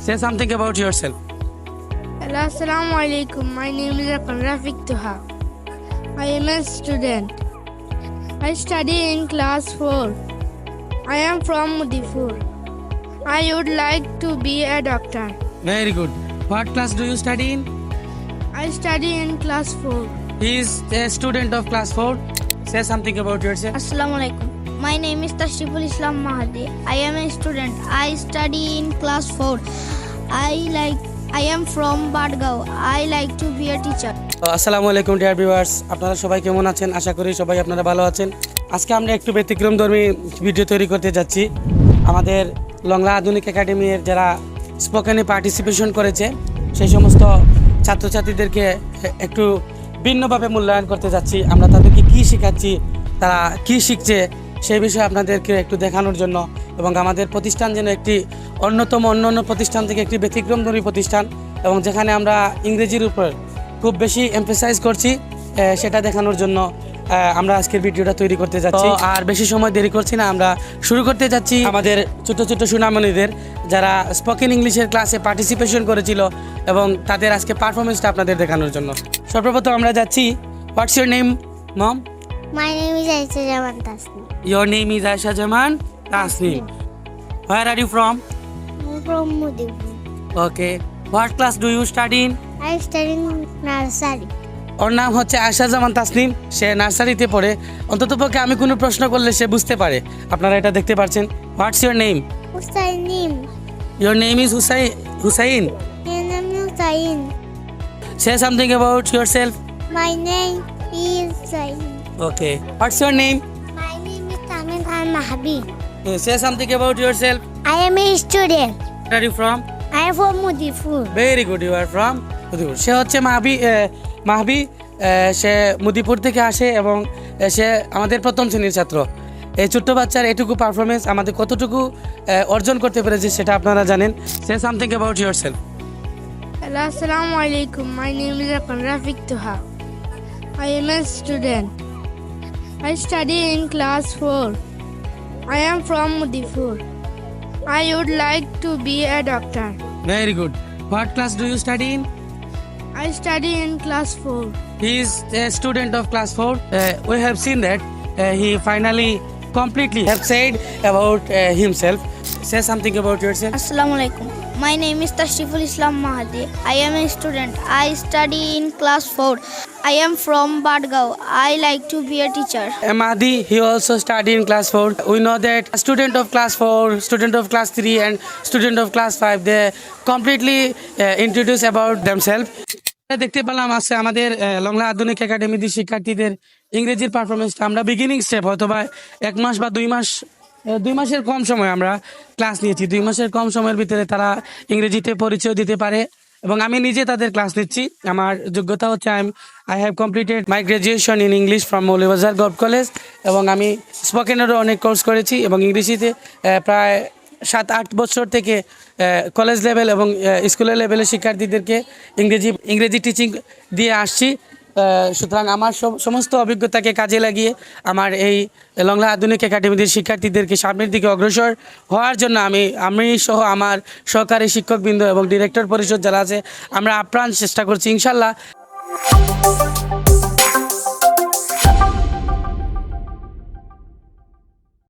Say something about yourself. Hello, Assalamu alaikum. My name is Rafiq Tuha. I am a student. I study in class 4. I am from Mudipur. I would like to be a doctor. Very good. What class do you study in? I study in class 4. He is a student of class 4. Say something about yourself. Assalamu alaikum. My name is Tashriful Islam Mahdi. I am a student. I study in class 4. I am from Badgaon. I like to be a teacher. আসসালামু আলাইকুম dear viewers, আপনারা সবাই কেমন আছেন? আশা করি সবাই আপনারা ভালো আছেন। আজকে আমরা একটু ব্যতিক্রমধর্মী ভিডিও তৈরি করতে যাচ্ছি। আমাদের লংলা আধুনিক একাডেমির যারা স্পোকেনে পার্টিসিপেশন করেছে সেই সমস্ত ছাত্রছাত্রীদেরকে একটু ভিন্নভাবে মূল্যায়ন করতে যাচ্ছি। আমরা তাদেরকে কী শেখাচ্ছি, তারা কী শিখছে সেই বিষয়ে আপনাদেরকে একটু দেখানোর জন্য, এবং আমাদের প্রতিষ্ঠান যেন একটি অন্য প্রতিষ্ঠান থেকে একটি ব্যতিক্রমধর্মী প্রতিষ্ঠান, এবং যেখানে আমরা ইংরেজির উপর খুব বেশি এমফেসাইজ করছি সেটা দেখানোর জন্য আমরা আজকের ভিডিওটা তৈরি করতে যাচ্ছি। আর বেশি সময় দেরি করছি না, আমরা শুরু করতে যাচ্ছি আমাদের ছোট ছোট সুনামণিদের যারা স্পোকেন ইংলিশের ক্লাসে পার্টিসিপেশন করেছিল এবং তাদের আজকে পারফরমেন্সটা আপনাদের দেখানোর জন্য। সর্বপ্রথম আমরা যাচ্ছি। What's your name mom? My name is Aisha Jaman Tasnim. Your name is Aisha Jaman Tasnim. Where are you from? I'm from Mudipur. Okay. What class do you study in? I study in nursery. ওর নাম হচ্ছে আয়শা জামান তাসনিম। সে নার্সারিতে পড়ে। অন্ততপক্ষে আমি কোনো প্রশ্ন করলে সে বুঝতে পারে। আপনারা এটা দেখতে পাচ্ছেন। হোয়াটস your name? Hussain. Your name is Hussain. My name is Hussain. Say something about yourself. My name is Hussain. Okay. What's your name? My name is Tamim Khan Mahabi. Say something about yourself. I am a student. Where are you from? I am from Mudipur. Very good. You are from Mudipur. সে হচ্ছে মাহবি। সে মুদিপুর থেকে আসে এবং সে আমাদের প্রথম শ্রেণীর ছাত্র। এই ছোট্ট বাচ্চার এটুকু পারফরমেন্স আমাদের কতটুকু অর্জন করতে পেরেছে সেটা আপনারা জানেন। Say something about yourself. Hello, Assalamu alaikum. My name is Rafiq Tuha. I am a student. I study in class 4. I am from Mudipur. I would like to be a doctor. Very good. What class do you study in? I study in class 4. He is a student of class 4. We have seen that he finally completely have said about himself. Say something about yourself. Assalamu alaikum. My name is Tashriful Islam Mahdi. I am a student. I study in class 4. I am from Badgaon. I like to be a teacher. Mahdi, he also study in class 4. We know that a student of class 4, student of class 3 and student of class 5, they completely introduce about themselves. দেখতে পেলাম আছে আমাদের লংলা আধুনিক একাডেমির শিক্ষার্থীদের ইংরেজির পারফরমেন্সটা আমরা বিগিনিং স্টেপ হয়তো বা 1 মাস বা 2 মাসের কম সময় আমরা ক্লাস নিয়েছি। 2 মাসের কম সময়ের ভিতরে তারা ইংরেজিতে পরিচয় দিতে পারে, এবং আমি নিজে তাদের ক্লাস নিচ্ছি। আমার যোগ্যতা হচ্ছে I have completed my graduation in English from Moulvibazar government college, এবং আমি স্পোকেনেরও অনেক কোর্স করেছি, এবং ইংরেজিতে প্রায় 7-8 বছর থেকে কলেজ লেভেল এবং স্কুলের লেভেলের শিক্ষার্থীদেরকে ইংরেজি টিচিং দিয়ে আসছি। সুতরাং আমার সমস্ত অভিজ্ঞতাকে কাজে লাগিয়ে আমার এই লংলা আধুনিক একাডেমির শিক্ষার্থীদেরকে সামনের দিকে অগ্রসর হওয়ার জন্য আমি সহ আমার সহকারী শিক্ষকবৃন্দ এবং ডিরেক্টর পরিষদ যারা আছে আমরা আপ্রাণ চেষ্টা করছি ইনশাল্লাহ।